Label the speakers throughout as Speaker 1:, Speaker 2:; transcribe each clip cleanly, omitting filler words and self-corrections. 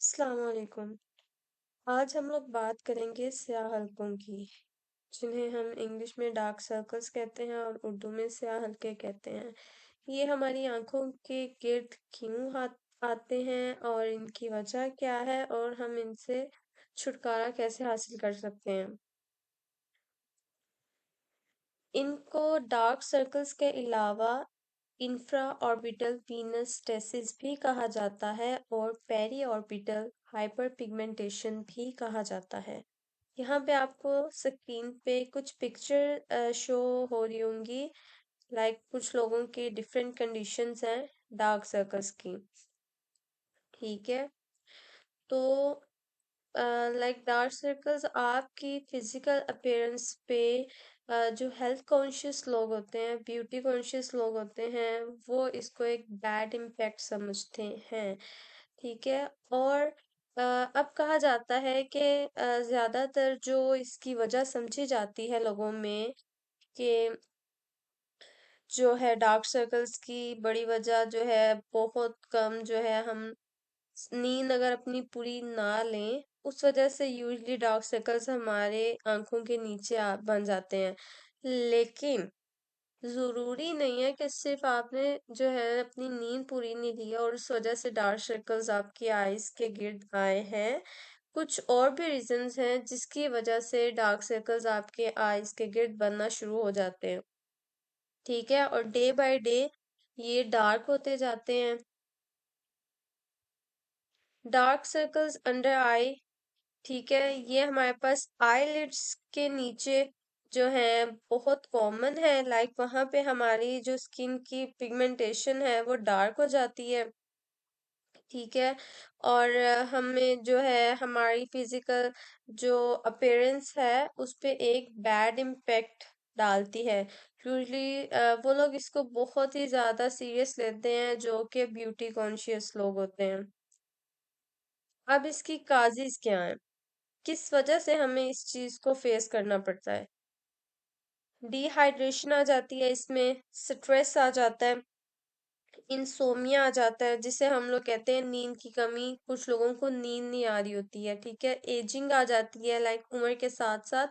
Speaker 1: अस्सलाम वालेकुम। आज हम लोग बात करेंगे स्याह हलकों की, जिन्हें हम इंग्लिश में डार्क सर्कल्स कहते हैं और उर्दू में स्याह हलके कहते हैं। ये हमारी आंखों के गिर्द क्यों आते हैं और इनकी वजह क्या है और हम इनसे छुटकारा कैसे हासिल कर सकते हैं। इनको डार्क सर्कल्स के अलावा इंफ्रा ऑर्बिटल वीनस स्टेसिस भी कहा जाता है और पेरी ऑर्बिटल हाइपरपिगमेंटेशन भी कहा जाता है। यहाँ पे आपको स्क्रीन पे कुछ पिक्चर शो हो रही होंगी। कुछ लोगों की डिफरेंट कंडीशंस हैं डार्क सर्कल्स की। ठीक है, तो डार्क सर्कल्स आपकी फिजिकल अपीयरेंस पे जो हेल्थ कॉन्शियस लोग होते हैं, ब्यूटी कॉन्शियस लोग होते हैं, वो इसको एक बैड इम्पैक्ट समझते हैं। ठीक है, और अब कहा जाता है कि ज्यादातर जो इसकी वजह समझी जाती है लोगों में कि जो है डार्क सर्कल्स की बड़ी वजह जो है बहुत कम जो है हम नींद अगर अपनी पूरी ना लें, उस वजह से यूजली डार्क सर्कल्स हमारे आंखों के नीचे बन जाते हैं। लेकिन जरूरी नहीं है कि सिर्फ आपने जो है अपनी नींद पूरी नहीं ली है और उस वजह से डार्क सर्कल्स आपकी आईज के गिर्द आए हैं। कुछ और भी रीजंस हैं जिसकी वजह से डार्क सर्कल्स आपके आईज के गिर्द बनना शुरू हो जाते हैं। ठीक है, और डे बाय डे ये डार्क होते जाते हैं। डार्क सर्कल्स अंडर आई, ठीक है, ये हमारे पास आईलिड्स के नीचे जो है बहुत कॉमन है। वहां पे हमारी जो स्किन की पिगमेंटेशन है वो डार्क हो जाती है। ठीक है, और हमें जो है हमारी फिजिकल जो अपीयरेंस है उस पे एक बैड इम्पेक्ट डालती है। यूजली वो लोग इसको बहुत ही ज्यादा सीरियस लेते हैं जो कि ब्यूटी कॉन्शियस लोग होते हैं। अब इसकी काजिज क्या है, किस वजह से हमें इस चीज को फेस करना पड़ता है। डिहाइड्रेशन आ जाती है, इसमें स्ट्रेस आ जाता है, इंसोमिया आ जाता है जिसे हम लोग कहते हैं नींद की कमी। कुछ लोगों को नींद नहीं आ रही होती है। ठीक है, एजिंग आ जाती है, उम्र के साथ साथ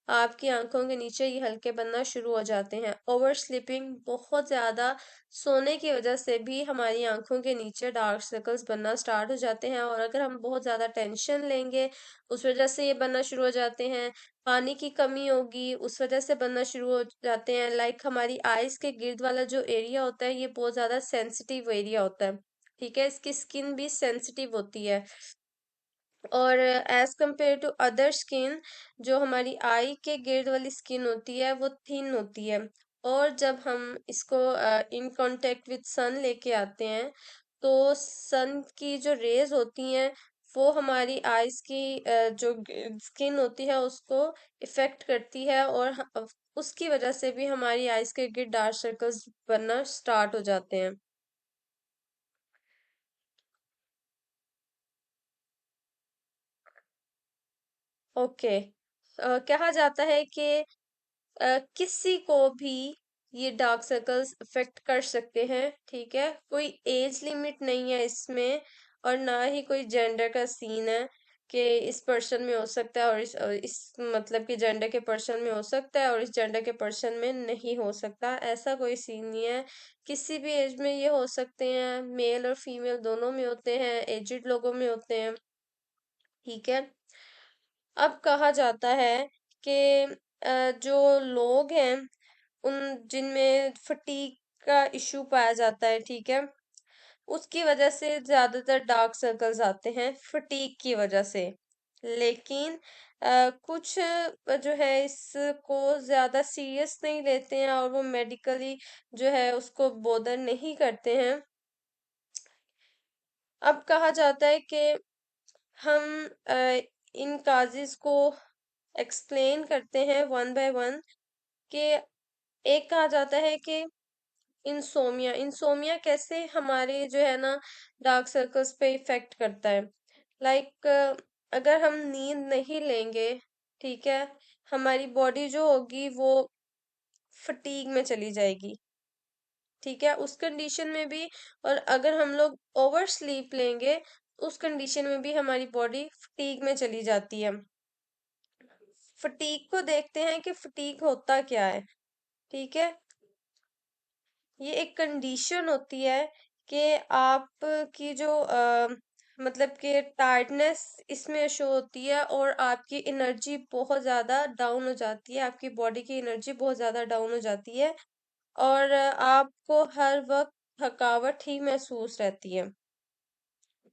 Speaker 1: आपकी आंखों के नीचे ये हल्के बनना शुरू हो जाते हैं। ओवर स्लीपिंग, बहुत ज्यादा सोने की वजह से भी हमारी आंखों के नीचे डार्क सर्कल्स बनना स्टार्ट हो जाते हैं। और अगर हम बहुत ज्यादा टेंशन लेंगे उस वजह से ये बनना शुरू हो जाते हैं। पानी की कमी होगी उस वजह से बनना शुरू हो जाते हैं। हमारी आईज के गिर्द वाला जो एरिया होता है ये बहुत ज्यादा सेंसिटिव एरिया होता है। ठीक है, इसकी स्किन भी सेंसिटिव होती है और as compare to other skin जो हमारी आई के गिर्द वाली स्किन होती है वो थिन होती है। और जब हम इसको इन कांटेक्ट विद सन लेके आते हैं तो सन की जो रेज होती हैं वो हमारी आईज की जो स्किन होती है उसको इफेक्ट करती है और उसकी वजह से भी हमारी आईज के गिर्द डार्क सर्कल्स बनना स्टार्ट हो जाते हैं। ओके, कहा जाता है कि किसी को भी ये डार्क सर्कल्स अफेक्ट कर सकते हैं। ठीक है, कोई एज लिमिट नहीं है इसमें और ना ही कोई जेंडर का सीन है कि इस पर्सन में हो सकता है और इस मतलब कि जेंडर के पर्सन में हो सकता है और इस जेंडर के पर्सन में नहीं हो सकता। ऐसा कोई सीन नहीं है, किसी भी एज में ये हो सकते हैं। मेल और फीमेल दोनों में होते हैं, एजिड लोगों में होते हैं। ठीक है, अब कहा जाता है कि जो लोग हैं उन जिनमें फटीग का इशू पाया जाता है, ठीक है, उसकी वजह से ज्यादातर डार्क सर्कल्स आते हैं फटीग की वजह से। लेकिन कुछ जो है इसको ज्यादा सीरियस नहीं लेते हैं और वो मेडिकली जो है उसको बोदर नहीं करते हैं। अब कहा जाता है कि हम इन काजेस को एक्सप्लेन करते हैं वन बाय वन। कि एक कहा जाता है कि इंसोमिया, इंसोमिया कैसे हमारे जो है ना डार्क सर्कल्स पे इफेक्ट करता है। लाइक अगर हम नींद नहीं लेंगे, ठीक है, हमारी बॉडी जो होगी वो फटीग में चली जाएगी। ठीक है, उस कंडीशन में भी और अगर हम लोग ओवर स्लीप लेंगे उस कंडीशन में भी हमारी बॉडी फटीग में चली जाती है। फटीग को देखते हैं कि फटीग होता क्या है। ठीक है, ये एक कंडीशन होती है कि आपकी जो मतलब कि टायर्डनेस इसमें शो होती है और आपकी एनर्जी बहुत ज़्यादा डाउन हो जाती है, आपकी बॉडी की एनर्जी बहुत ज़्यादा डाउन हो जाती है और आपको हर वक्त थकावट ही महसूस रहती है।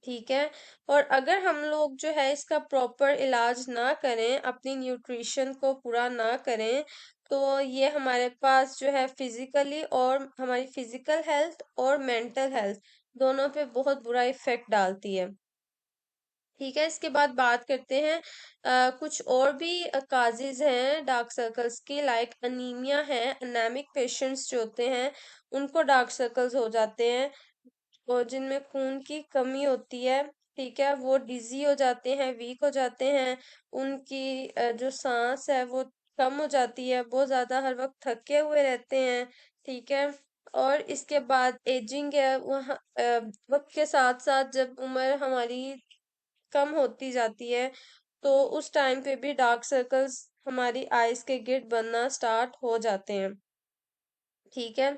Speaker 1: ठीक है, और अगर हम लोग जो है इसका प्रॉपर इलाज ना करें, अपनी न्यूट्रिशन को पूरा ना करें, तो ये हमारे पास जो है फिजिकली और हमारी फिजिकल हेल्थ और मेंटल हेल्थ दोनों पे बहुत बुरा इफेक्ट डालती है। ठीक है, इसके बाद बात करते हैं कुछ और भी काजेज हैं डार्क सर्कल्स की, लाइक अनीमिया है। अनेमिक पेशेंट्स जो होते हैं उनको डार्क सर्कल्स हो जाते हैं और जिनमें खून की कमी होती है। ठीक है, वो डिजी हो जाते हैं, वीक हो जाते हैं, उनकी जो सांस है वो कम हो जाती है, बहुत ज्यादा हर वक्त थके हुए रहते हैं। ठीक है, और इसके बाद एजिंग है, वहाँ वक्त के साथ साथ जब उम्र हमारी कम होती जाती है तो उस टाइम पे भी डार्क सर्कल्स हमारी आईज के गिर्द बनना स्टार्ट हो जाते हैं। ठीक है,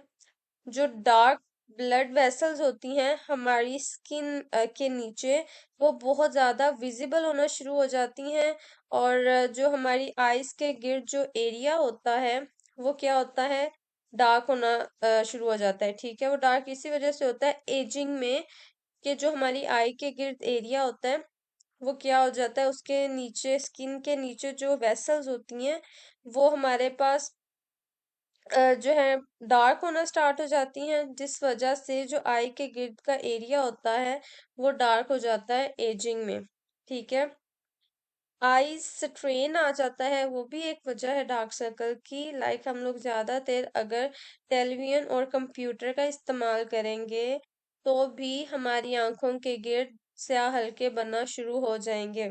Speaker 1: जो डार्क ब्लड वेसल्स होती हैं हमारी स्किन के नीचे, वो बहुत ज्यादा विजिबल होना शुरू हो जाती हैं और जो हमारी आईज के गिर्द जो एरिया होता है वो क्या होता है, डार्क होना शुरू हो जाता है। ठीक है, वो डार्क इसी वजह से होता है एजिंग में, कि जो हमारी आई के गिर्द एरिया होता है वो क्या हो जाता है, उसके नीचे स्किन के नीचे जो वेसल्स होती हैं वो हमारे पास जो है डार्क होना स्टार्ट हो जाती हैं, जिस वजह से जो आई के गिर्द का एरिया होता है वो डार्क हो जाता है एजिंग में। ठीक है, आई स्ट्रेन आ जाता है, वो भी एक वजह है डार्क सर्कल की। लाइक हम लोग ज्यादा देर अगर टेलीविजन और कंप्यूटर का इस्तेमाल करेंगे तो भी हमारी आंखों के गिर्द स्याह हल्के बनना शुरू हो जाएंगे।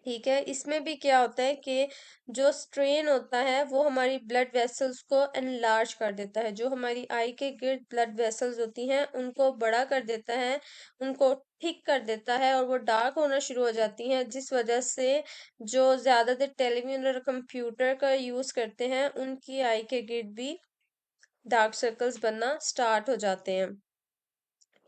Speaker 1: ठीक है, इसमें भी क्या होता है कि जो स्ट्रेन होता है वो हमारी ब्लड वेसल्स को एनलार्ज कर देता है, जो हमारी आई के गिर्द ब्लड वेसल्स होती हैं उनको बड़ा कर देता है, उनको ठीक कर देता है और वो डार्क होना शुरू हो जाती हैं, जिस वजह से जो ज्यादा देर टेलीविजन और कंप्यूटर का यूज करते हैं उनकी आई के गिर्द भी डार्क सर्कल्स बनना स्टार्ट हो जाते हैं।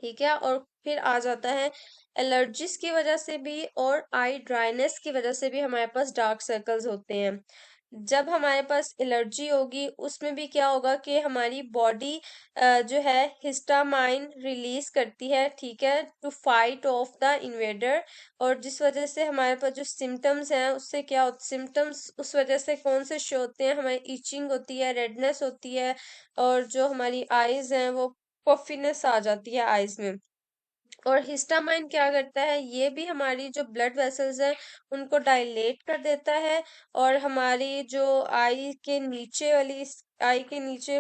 Speaker 1: ठीक है, और फिर आ जाता है एलर्जीज की वजह से भी और आई ड्राइनेस की वजह से भी हमारे पास डार्क सर्कल्स होते हैं। जब हमारे पास एलर्जी होगी उसमें भी क्या होगा कि हमारी बॉडी जो है हिस्टामाइन रिलीज करती है। ठीक है, to fight off the invader, और जिस वजह से हमारे पास जो सिम्टम्स हैं उससे क्या होता, सिम्टम्स उस वजह से कौन से शो होते हैं, हमारी इचिंग होती है, रेडनेस होती है और जो हमारी आईज हैं वो पफीनेस आ जाती है आईज में। और हिस्टामाइन क्या करता है, ये भी हमारी जो ब्लड वेसल्स हैं उनको डायलेट कर देता है और हमारी जो आई के नीचे वाली आई के नीचे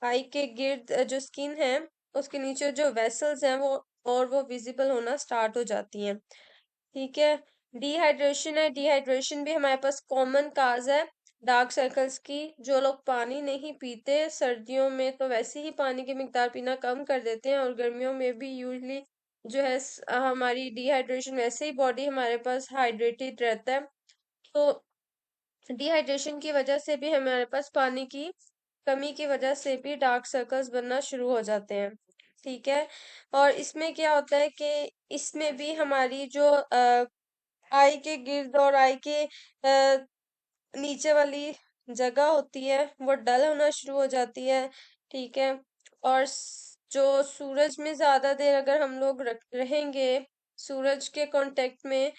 Speaker 1: आई के गिर्द जो स्किन है उसके नीचे जो वेसल्स हैं वो और वो विजिबल होना स्टार्ट हो जाती हैं। ठीक है, डिहाइड्रेशन है, डिहाइड्रेशन भी हमारे पास कॉमन काज है डार्क सर्कल्स की। जो लोग पानी नहीं पीते सर्दियों में तो वैसे ही पानी की मिकदार पीना कम कर देते हैं और गर्मियों में भी यूजली जो है हमारी डिहाइड्रेशन, वैसे ही बॉडी हमारे पास हाइड्रेटेड रहता है तो डिहाइड्रेशन की वजह से भी हमारे पास पानी की कमी की वजह से भी डार्क सर्कल्स बनना शुरू हो जाते हैं। ठीक है, और इसमें क्या होता है कि इसमें भी हमारी जो आई के गिर्द और आई के नीचे वाली जगह होती है वो डल होना शुरू हो जाती है। ठीक है, और जो सूरज में ज्यादा देर अगर हम लोग रहेंगे सूरज के कांटेक्ट में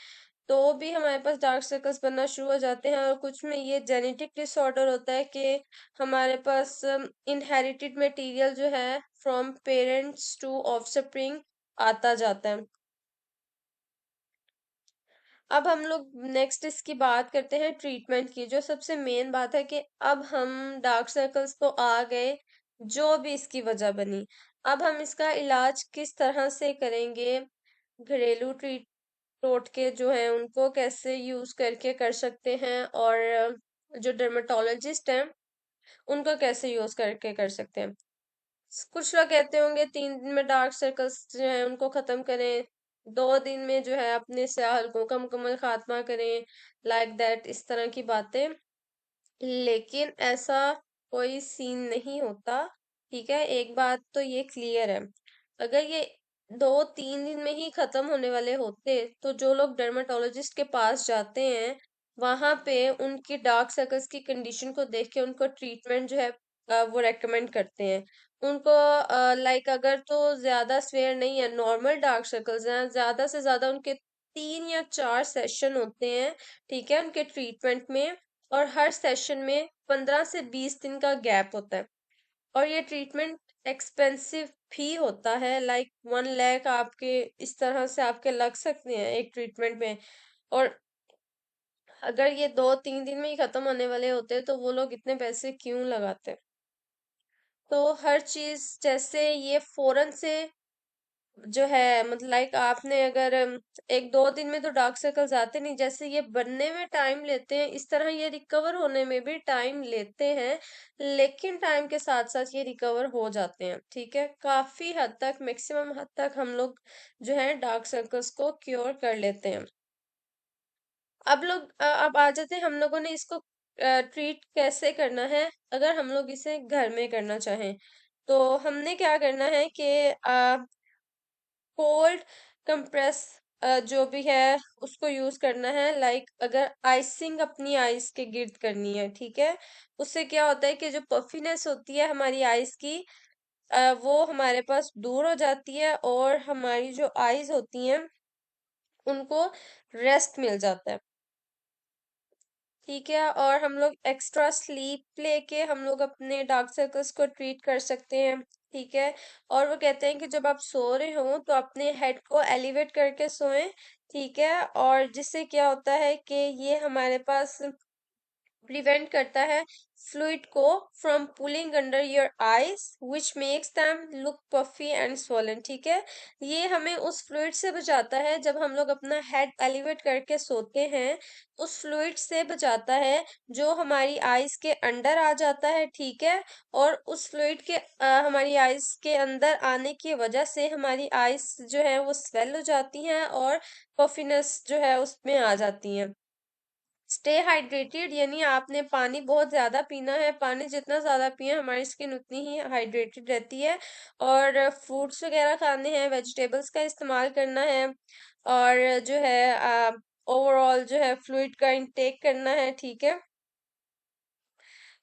Speaker 1: तो भी हमारे पास डार्क सर्कल्स बनना शुरू हो जाते हैं। और कुछ में ये जेनेटिक डिसऑर्डर होता है कि हमारे पास इनहेरिटेड मटेरियल जो है फ्रॉम पेरेंट्स टू ऑफस्प्रिंग आता जाता है। अब हम लोग नेक्स्ट इसकी बात करते हैं ट्रीटमेंट की। जो सबसे मेन बात है कि अब हम डार्क सर्कल्स तो आ गए, जो भी इसकी वजह बनी, अब हम इसका इलाज किस तरह से करेंगे, घरेलू ट्रीट टोटके जो हैं उनको कैसे यूज करके कर सकते हैं और जो डर्मेटोलॉजिस्ट हैं उनको कैसे यूज करके कर सकते हैं। कुछ लोग कहते होंगे 3 दिन में डार्क सर्कल्स जो हैं उनको खत्म करें, 2 दिन में जो है अपने स्याह हलकों का मुकम्मल खात्मा करें, लाइक दैट, इस तरह की बातें। लेकिन ऐसा कोई सीन नहीं होता, ठीक है। एक बात तो ये क्लियर है, अगर ये 2-3 दिन में ही खत्म होने वाले होते तो जो लोग डर्मेटोलॉजिस्ट के पास जाते हैं वहां पे उनकी डार्क सर्कल्स की कंडीशन को देख के उनको ट्रीटमेंट जो है वो रेकमेंड करते हैं उनको। लाइक अगर तो ज्यादा स्वेयर नहीं है, नॉर्मल डार्क सर्कल्स हैं, ज्यादा से ज्यादा उनके 3 या 4 सेशन होते हैं, ठीक है, उनके ट्रीटमेंट में। और हर सेशन में 15 से 20 दिन का गैप होता है। और ये ट्रीटमेंट एक्सपेंसिव भी होता है, लाइक 1 लाख आपके इस तरह से आपके लग सकते हैं एक ट्रीटमेंट में। और अगर ये 2-3 दिन में ही खत्म होने वाले होते तो वो लोग इतने पैसे क्यों लगाते। तो हर चीज जैसे ये फौरन से जो है, मतलब लाइक आपने अगर 1-2 दिन में तो डार्क सर्कल्स आते नहीं, जैसे ये बनने में टाइम लेते हैं इस तरह ये रिकवर होने में भी टाइम लेते हैं। लेकिन टाइम के साथ साथ ये रिकवर हो जाते हैं, ठीक है, काफी हद तक, मैक्सिमम हद तक हम लोग जो है डार्क सर्कल्स को क्योर कर लेते हैं। अब आ जाते हैं हम लोगों ने इसको ट्रीट कैसे करना है। अगर हम लोग इसे घर में करना चाहें तो हमने क्या करना है कि कोल्ड कंप्रेस जो भी है उसको यूज करना है। लाइक अगर आइसिंग अपनी आइस के गिर्द करनी है, ठीक है, उससे क्या होता है कि जो पफीनेस होती है हमारी आइस की वो हमारे पास दूर हो जाती है और हमारी जो आइज होती हैं उनको रेस्ट मिल जाता है, ठीक है। और हम लोग एक्स्ट्रा स्लीप लेके हम लोग अपने डार्क सर्कल्स को ट्रीट कर सकते हैं, ठीक है। और वो कहते हैं कि जब आप सो रहे हो तो अपने हेड को एलिवेट करके सोएं, ठीक है। और जिससे क्या होता है कि ये हमारे पास प्रिवेंट करता है फ्लूइड को from pulling under your eyes which makes them look puffy and swollen, ठीक है। ये हमें उस फ्लूइड से बचाता है, जब हम लोग अपना हेड एलिवेट करके सोते हैं उस फ्लूइड से बचाता है जो हमारी आईज के अंडर आ जाता है, ठीक है। और उस फ्लूइड के हमारी आईज के अंदर आने की वजह से हमारी आईज जो है वो स्वेल हो जाती हैं और पफिनेस जो है उसमें आ जाती है। स्टे हाइड्रेटेड यानी आपने पानी बहुत ज्यादा पीना है, पानी जितना ज्यादा पिए हमारी स्किन उतनी ही हाइड्रेटेड रहती है। और फ्रूट्स वगैरह खाने हैं, वेजिटेबल्स का इस्तेमाल करना है। और जो है ओवरऑल जो है फ्लूइड का इंटेक करना है, ठीक है।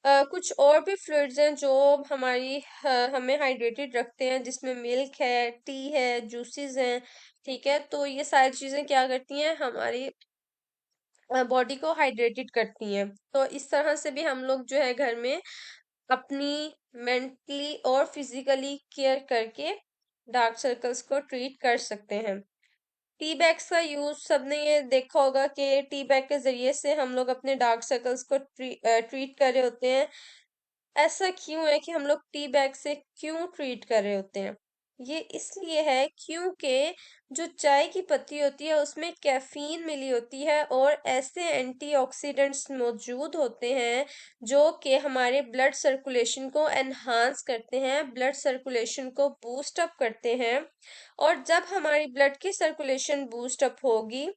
Speaker 1: कुछ और भी फ्लूइड्स हैं जो हमारी हमें हाइड्रेटेड रखते हैं, जिसमें मिल्क है, टी है, जूसेस हैं, ठीक है। तो ये सारी चीजें क्या करती हैं, हमारी बॉडी को हाइड्रेटेड करती हैं। तो इस तरह से भी हम लोग जो है घर में अपनी मेंटली और फिजिकली केयर करके डार्क सर्कल्स को ट्रीट कर सकते हैं। टी बैग्स का यूज सबने ये देखा होगा कि टी बैग के जरिए से हम लोग अपने डार्क सर्कल्स को ट्रीट कर रहे होते हैं। ऐसा क्यों है कि हम लोग टी बैग से क्यों ट्रीट कर रहे होते हैं, ये इसलिए है क्योंकि जो चाय की पत्ती होती है उसमें कैफीन मिली होती है और ऐसे एंटीऑक्सीडेंट्स मौजूद होते हैं जो कि हमारे ब्लड सर्कुलेशन को एनहांस करते हैं, ब्लड सर्कुलेशन को बूस्ट अप करते हैं। और जब हमारी ब्लड की सर्कुलेशन बूस्ट अप होगी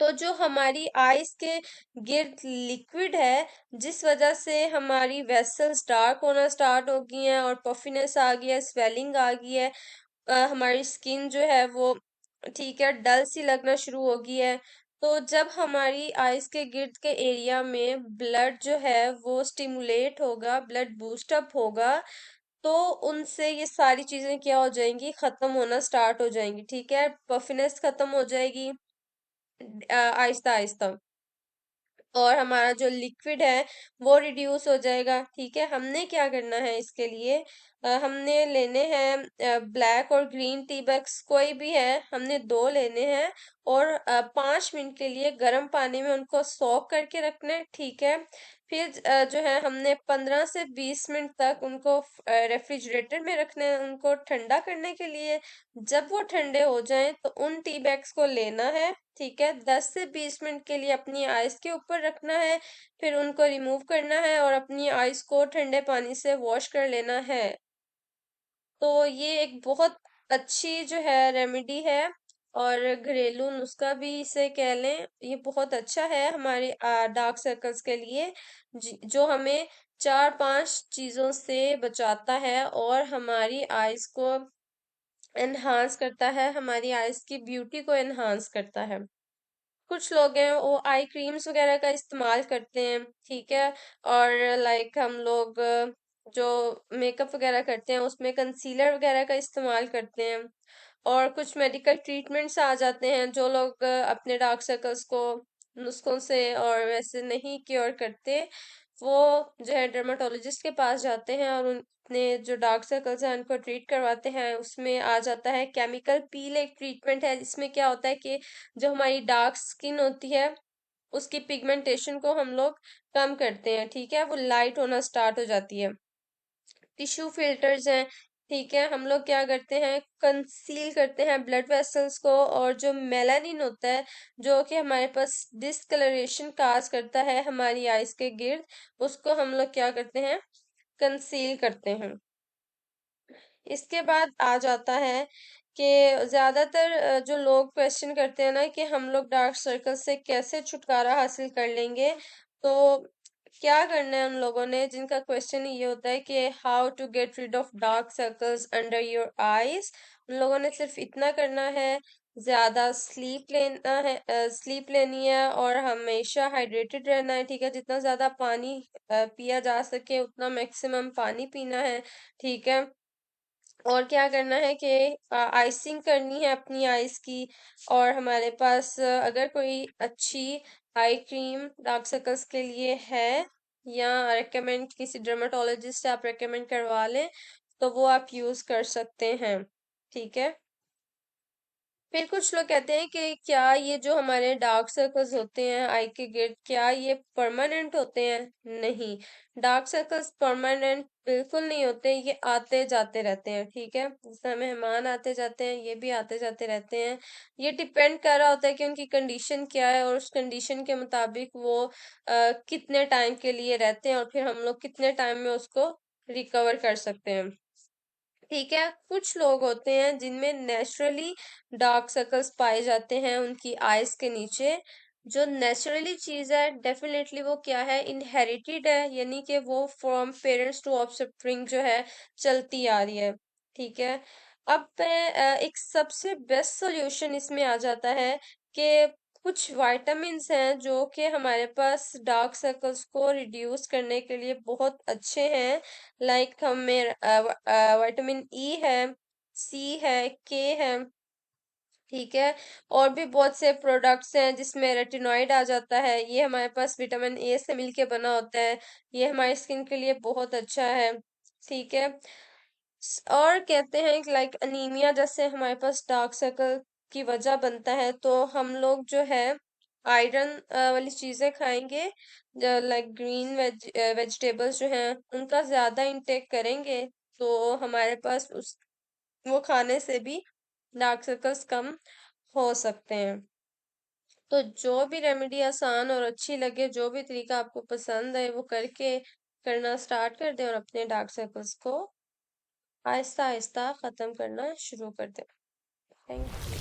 Speaker 1: तो जो हमारी आइस के गिर्द लिक्विड है, जिस वजह से हमारी वेसल्स डार्क होना स्टार्ट हो गई हैं और पफिनेस आ गई है, स्वेलिंग आ गई है, हमारी स्किन जो है वो, ठीक है, डल सी लगना शुरू हो गई है। तो जब हमारी आइस के गिर्द के एरिया में ब्लड जो है वो स्टिमुलेट होगा, ब्लड बूस्ट अप होगा, तो उनसे ये सारी चीजें क्या हो जाएंगी, खत्म होना स्टार्ट हो जाएंगी, ठीक है। पफिनेस खत्म हो जाएगी आहिस्ता आहिस्ता। और हमारा जो लिक्विड है वो रिड्यूस हो जाएगा, ठीक है। हमने क्या करना है इसके लिए, हमने लेने हैं ब्लैक और ग्रीन टी बैग्स, कोई भी है, हमने 2 लेने हैं। और 5 मिनट के लिए गर्म पानी में उनको सोक करके रखना है, ठीक है। फिर जो है हमने 15 से 20 मिनट तक उनको रेफ्रिजरेटर में रखना है, उनको ठंडा करने के लिए। जब वो ठंडे हो जाएं तो उन टी बैग्स को लेना है, ठीक है, 10 से 20 मिनट के लिए अपनी आइस के ऊपर रखना है। फिर उनको रिमूव करना है और अपनी आइस को ठंडे पानी से वॉश कर लेना है। तो ये एक बहुत अच्छी जो है रेमेडी है और घरेलू नुस्खा भी इसे कह लें, ये बहुत अच्छा है हमारे डार्क सर्कल्स के लिए, जो हमें 4-5 चीजों से बचाता है और हमारी आईज को एनहांस करता है, हमारी आईज की ब्यूटी को एनहांस करता है। कुछ लोग हैं वो आई क्रीम्स वगैरह का इस्तेमाल करते हैं, ठीक है। और लाइक हम लोग जो मेकअप वगैरह करते हैं उसमें कंसीलर वगैरह का इस्तेमाल करते हैं। और कुछ मेडिकल ट्रीटमेंट्स आ जाते हैं, जो लोग अपने डार्क सर्कल्स को नुस्खों से और वैसे नहीं क्योर करते, वो जो है डर्माटोलॉजिस्ट के पास जाते हैं और उनने जो डार्क सर्कल्स हैं उनको ट्रीट करवाते हैं। उसमें आ जाता है केमिकल पील, एक ट्रीटमेंट है जिसमें क्या होता है कि जो हमारी डार्क स्किन होती है उसकी पिगमेंटेशन को हम लोग कम करते हैं, ठीक है, वो लाइट होना स्टार्ट हो जाती है। टिश्यू फिल्टर्स हैं, ठीक है, हम लोग क्या करते हैं, कंसील करते हैं ब्लड वेसल्स को, और जो मेलानिन होता है जो कि हमारे पास डिस्कलरेशन काज करता है हमारी आइज के गिर्द, उसको हम लोग क्या करते हैं, कंसील करते हैं। इसके बाद आ जाता है कि ज्यादातर जो लोग क्वेश्चन करते हैं ना कि हम लोग डार्क सर्कल से कैसे छुटकारा हासिल कर लेंगे, तो क्या करना है उन लोगों ने जिनका क्वेश्चन ये होता है कि how to get rid of dark circles under your eyes, उन लोगों ने सिर्फ इतना करना है, ज्यादा स्लीप लेना है, स्लीप लेनी है और हमेशा हाइड्रेटेड रहना है, ठीक है, जितना ज्यादा पानी पिया जा सके उतना मैक्सिमम पानी पीना है, ठीक है। और क्या करना है कि आइसिंग करनी है अपनी आइस की। और हमारे पास अगर कोई अच्छी आई क्रीम डार्क सर्कल्स के लिए है, या रेकमेंड किसी डर्माटोलॉजिस्ट से आप रेकमेंड करवा लें, तो वो आप यूज कर सकते हैं, ठीक है। फिर कुछ लोग कहते हैं कि क्या ये जो हमारे डार्क सर्कल्स होते हैं आई के गिर्द, क्या ये परमानेंट होते हैं? नहीं, डार्क सर्कल्स परमानेंट बिल्कुल नहीं होते, ये आते जाते रहते हैं, ठीक है, जैसे मेहमान आते जाते हैं ये भी आते जाते रहते हैं। ये डिपेंड कर रहा होता है कि उनकी कंडीशन क्या है और उस कंडीशन के मुताबिक वो कितने टाइम के लिए रहते हैं और फिर हम लोग कितने टाइम में उसको रिकवर कर सकते हैं, ठीक है। कुछ लोग होते हैं जिनमें नेचुरली डार्क सर्कल्स पाए जाते हैं उनकी आईज के नीचे। जो नेचुरली चीज है डेफिनेटली वो क्या है, इनहेरिटेड है, यानी कि वो फ्रॉम पेरेंट्स टू ऑफस्प्रिंग जो है चलती आ रही है, ठीक है। अब एक सबसे बेस्ट सॉल्यूशन इसमें आ जाता है कि कुछ विटामिन्स हैं जो कि हमारे पास डार्क सर्कल्स को रिड्यूस करने के लिए बहुत अच्छे हैं। लाइक हमें विटामिन ई है, सी है, के है, ठीक है। और भी बहुत से प्रोडक्ट्स हैं जिसमें रेटिनॉइड आ जाता है, ये हमारे पास विटामिन ए से मिलके बना होता है, ये हमारी स्किन के लिए बहुत अच्छा है, ठीक है। और कहते हैं कि लाइक अनीमिया जैसे हमारे पास डार्क सर्कल की वजह बनता है, तो हम लोग जो है आयरन वाली चीजें खाएंगे, लाइक ग्रीन वेजिटेबल्स जो हैं उनका ज्यादा इंटेक करेंगे, तो हमारे पास उस वो खाने से भी डार्क सर्कल्स कम हो सकते हैं। तो जो भी रेमेडी आसान और अच्छी लगे, जो भी तरीका आपको पसंद है वो करके करना स्टार्ट कर दें और अपने डार्क सर्कल्स को आहिस्ता आहिस्ता खत्म करना शुरू कर दें। थैंक